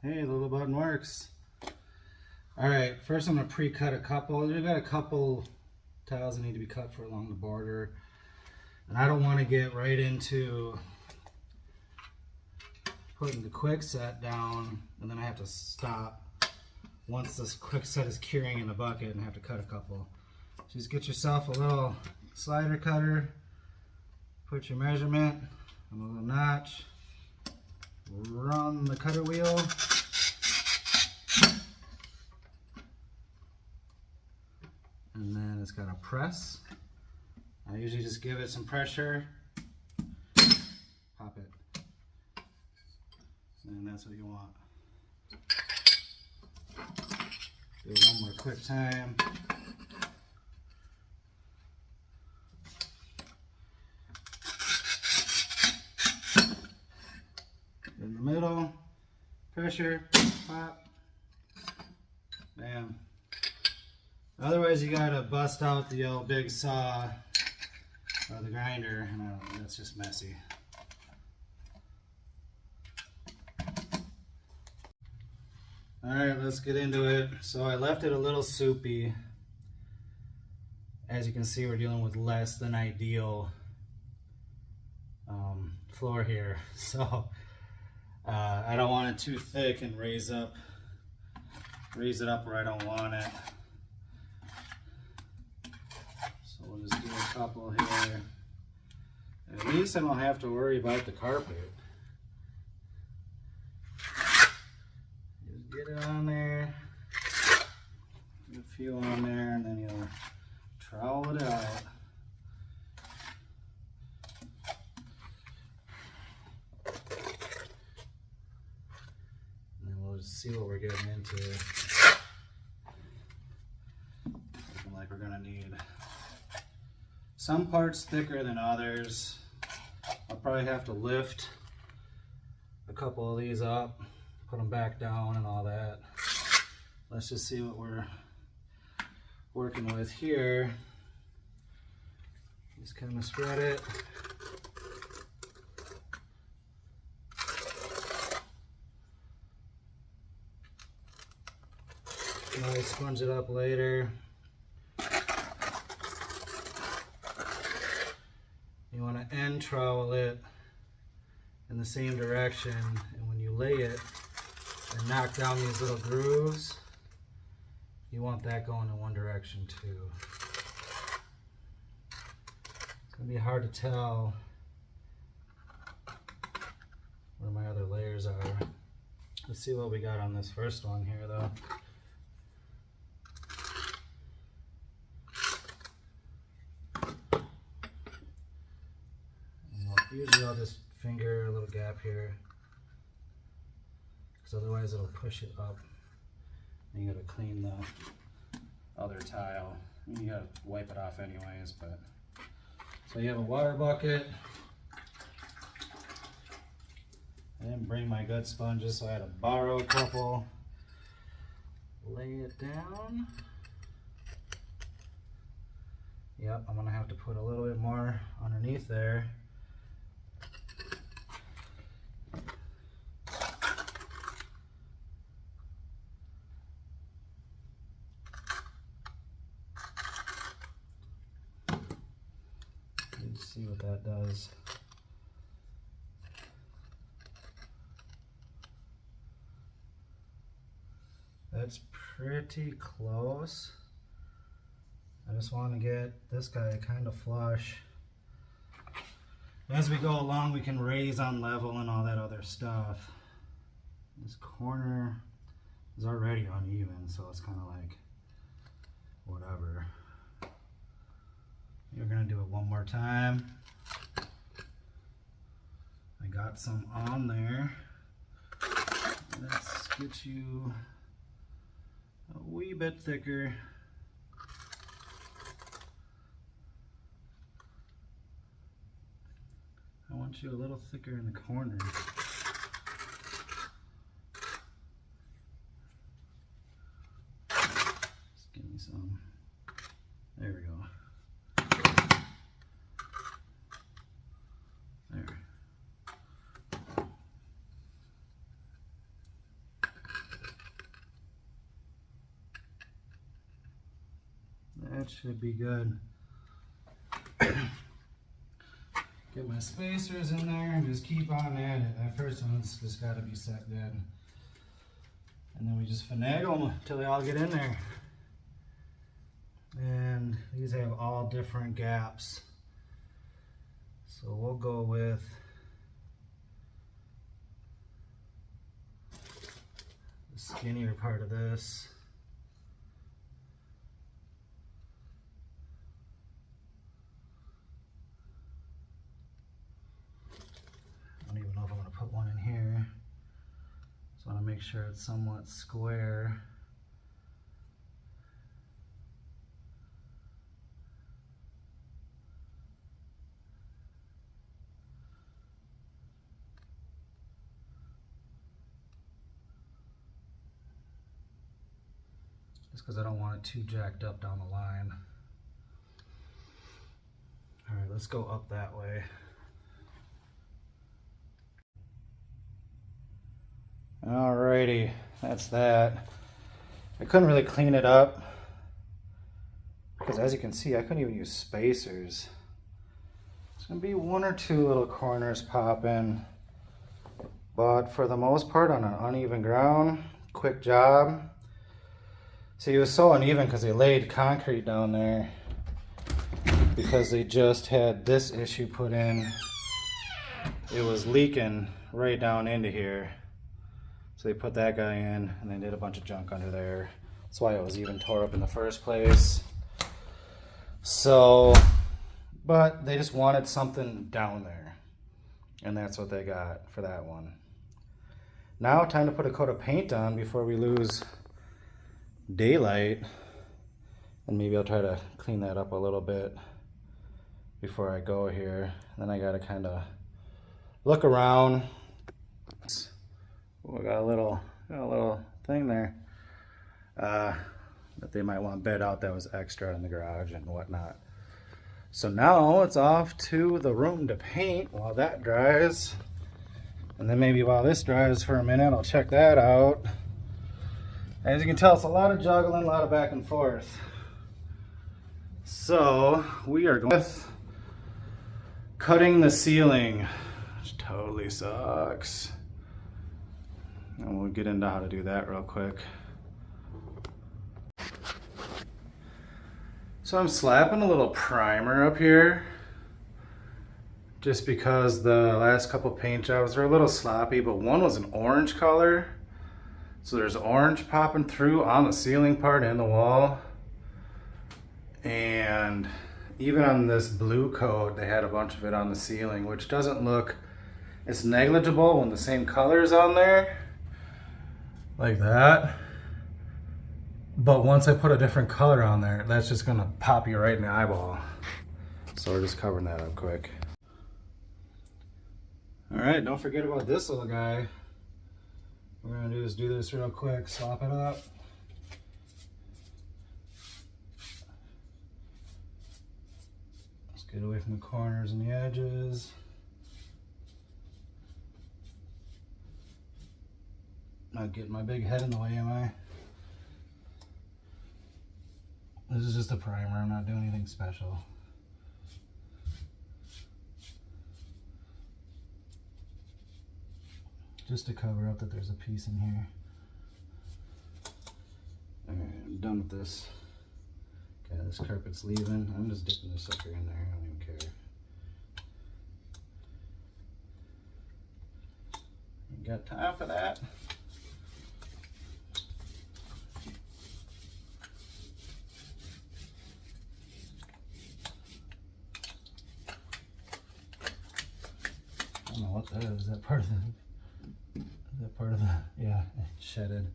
Hey, the little button works. Alright, first I'm going to pre-cut a couple. We've got a couple tiles that need to be cut for along the border. And I don't want to get right into putting the quick set down and then I have to stop once this quick set is curing in the bucket and have to cut a couple. Just get yourself a little slider cutter, put your measurement on a little notch, run the cutter wheel, and then it's got a press. I usually just give it some pressure, pop it, and that's what you want. Do it one more quick time. In the middle, pressure, pop, bam. Otherwise you gotta bust out the old big saw or the grinder, and that's just messy. Alright, let's get into it. So I left it a little soupy. As you can see, we're dealing with less than ideal floor here. So I don't want it too thick and raise it up where I don't want it. So we'll just do a couple here. At least I don't have to worry about the carpet. Just get it on there, get a few on there, and then you'll trowel it out. And then we'll just see what we're getting into. Looking like we're gonna need some parts thicker than others. I'll probably have to lift a couple of these up, put them back down and all that. Let's just see what we're working with here. Just kind of spread it. And I sponge it up later. You want to end trowel it in the same direction, and when you lay it and knock down these little grooves, you want that going in one direction too. It's going to be hard to tell where my other layers are. Let's see what we got on this first one here though. Usually I'll just finger a little gap here, because otherwise it'll push it up. And you gotta clean the other tile. You gotta wipe it off anyways, but. So you have a water bucket. I didn't bring my good sponges, so I had to borrow a couple. Lay it down. Yep, I'm gonna have to put a little bit more underneath there. See what that does. That's pretty close. I just want to get this guy kind of flush. As we go along, we can raise on level and all that other stuff. This corner is already uneven, so it's kind of like whatever. We're gonna do it one more time. I got some on there. Let's get you a wee bit thicker. I want you a little thicker in the corner. Just give me some. There we go. That should be good. Get my spacers in there and just keep on at it. That first one's just got to be set good. And then we just finagle them until they all get in there. And these have all different gaps. So we'll go with the skinnier part of this. I don't even know if I'm going to put one in here. Just want to make sure it's somewhat square. Just because I don't want it too jacked up down the line. All right, let's go up that way. Alrighty, that's that. I couldn't really clean it up because, as you can see, I couldn't even use spacers. There's gonna be one or two little corners popping, but for the most part on an uneven ground, quick job. See, it was so uneven because they laid concrete down there because they just had this issue put in. It was leaking right down into here. So they put that guy in and they did a bunch of junk under there. That's why it was even tore up in the first place. So, but they just wanted something down there. And that's what they got for that one. Now time to put a coat of paint on before we lose daylight. And maybe I'll try to clean that up a little bit before I go here. Then I gotta kind of look around. We got a little thing there that they might want bed out that was extra in the garage and whatnot. So now it's off to the room to paint while that dries. And then maybe while this dries for a minute, I'll check that out. As you can tell, it's a lot of juggling, a lot of back and forth. So we are going with cutting the ceiling, which totally sucks. And we'll get into how to do that real quick. So I'm slapping a little primer up here just because the last couple paint jobs were a little sloppy, but one was an orange color. So there's orange popping through on the ceiling part and the wall. And even on this blue coat, they had a bunch of it on the ceiling, which doesn't look, it's negligible when the same color is on there. Like that. But once I put a different color on there, that's just gonna pop you right in the eyeball. So we're just covering that up quick. All right, don't forget about this little guy. What we're gonna do is do this real quick, slop it up. Let's get away from the corners and the edges. Not getting my big head in the way, am I? This is just a primer, I'm not doing anything special. Just to cover up that there's a piece in here. Alright, I'm done with this. Okay, this carpet's leaving. I'm just dipping this sucker in there, I don't even care. Ain't got time for that. I don't know what that is. Is that part of the, yeah, it's shedded.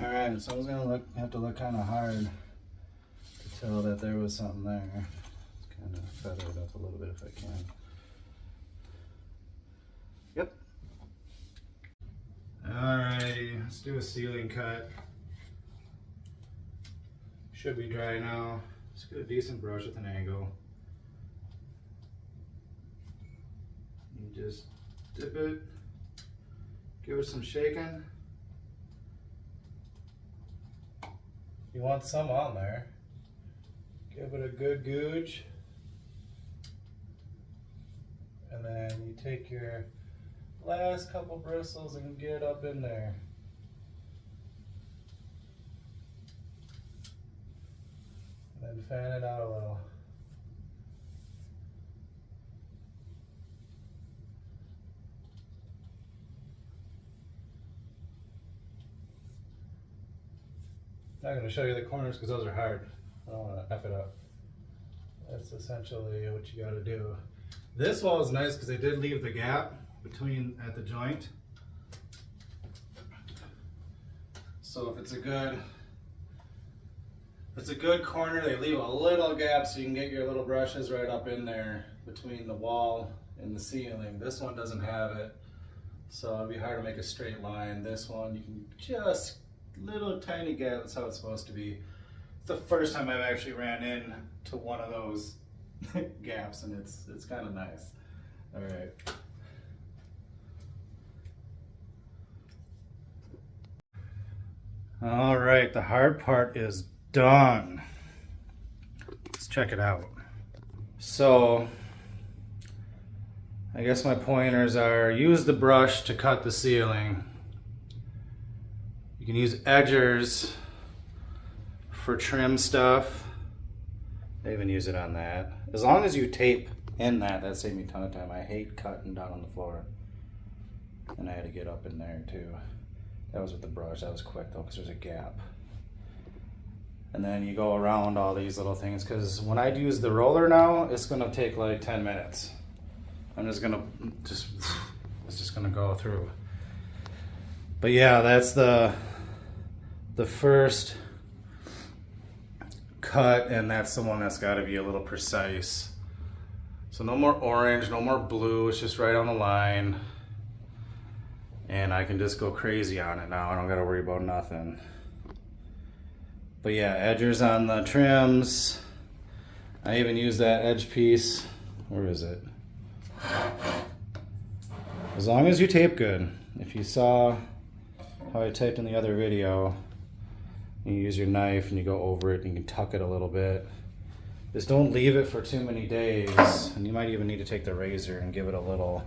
Alright, so I was gonna have to look kind of hard to tell that there was something there. It's kind of feather it up a little bit if I can. Yep. Alrighty, let's do a ceiling cut. Should be dry now. Just get a decent brush with an angle. You just dip it, give it some shaking. You want some on there. Give it a good googe. And then you take your last couple bristles and get up in there. And then fan it out a little. I'm not going to show you the corners because those are hard. I don't want to F it up. That's essentially what you got to do. This wall is nice because they did leave the gap between at the joint. So if it's a good corner, they leave a little gap so you can get your little brushes right up in there between the wall and the ceiling. This one doesn't have it, so it'd be hard to make a straight line. This one, you can just little tiny gap. That's how it's supposed to be. It's the first time I've actually ran into one of those gaps, and it's kind of nice. All right. All right, the hard part is done. Let's check it out. So, I guess my pointers are use the brush to cut the ceiling. You can use edgers for trim stuff. I even use it on that. As long as you tape in that saved me a ton of time. I hate cutting down on the floor. And I had to get up in there too. That was with the brush. That was quick though because there's a gap. And then you go around all these little things because when I use the roller now, it's gonna take like 10 minutes. I'm just gonna, it's just gonna go through. But yeah, that's the first cut, and that's the one that's got to be a little precise. So no more orange, no more blue, it's just right on the line. And I can just go crazy on it now. I don't got to worry about nothing. But yeah, edgers on the trims. I even use that edge piece. Where is it? As long as you tape good. If you saw how I typed in the other video, you use your knife and you go over it and you can tuck it a little bit. Just don't leave it for too many days. And you might even need to take the razor and give it a little,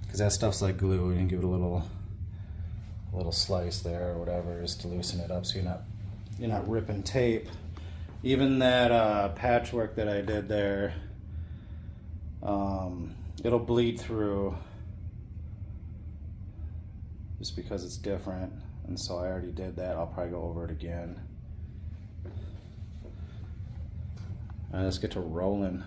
because that stuff's like glue, and you give it a little slice there or whatever, just to loosen it up so you're not ripping tape. Even that patchwork that I did there, it'll bleed through just because it's different. And so I already did that. I'll probably go over it again. All right, let's get to rolling.